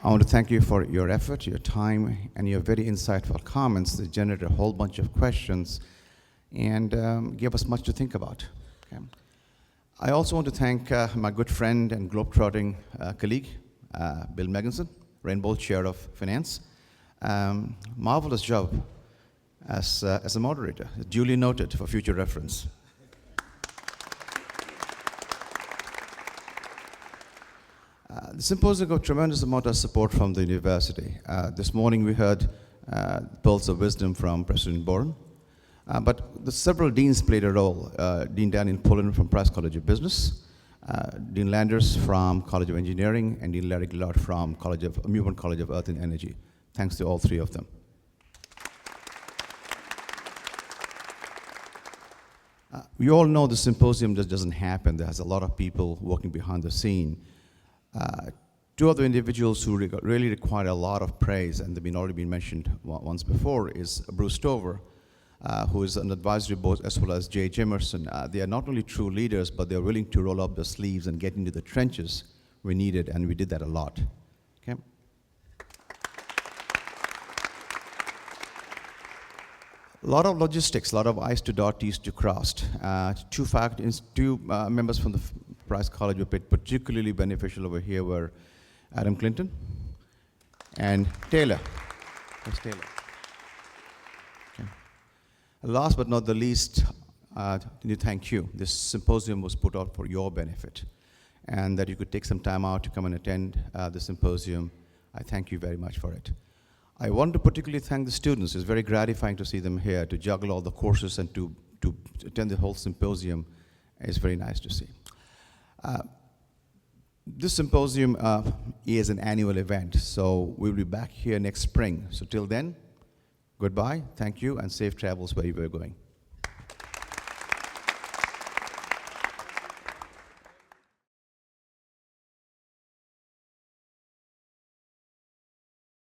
I want to thank you for your effort, your time, and your very insightful comments that generated a whole bunch of questions and gave us much to think about. Okay? I also want to thank my good friend and globetrotting colleague, Bill Megginson, Rainbow Chair of Finance. Marvelous job as a moderator, duly noted for future reference. The symposium got tremendous amount of support from the university. This morning we heard pearls of wisdom from President Boren, but the several deans played a role. Dean Daniel Pullen from Price College of Business, Dean Landers from College of Engineering, and Dean Larry Gillard from Newman College of Earth and Energy. Thanks to all three of them. We all know the symposium just doesn't happen. There's a lot of people working behind the scene. Two other individuals who really require a lot of praise, and they've already been mentioned once before, is Bruce Stover, who is on the advisory board, as well as Jay Jimerson. They are not only true leaders, but they're willing to roll up their sleeves and get into the trenches we needed, and we did that a lot. Okay? A lot of logistics, a lot of I's to dot, T's to crossed. Two members from the Price College were particularly beneficial over here were Adam Clinton and Taylor. Where's Taylor? Okay. Last but not the least, thank you. This symposium was put out for your benefit, and that you could take some time out to come and attend the symposium. I thank you very much for it. I want to particularly thank the students. It's very gratifying to see them here, to juggle all the courses and to attend the whole symposium. It's very nice to see. This symposium is an annual event, so we'll be back here next spring. So till then, goodbye, thank you, and safe travels where you were going.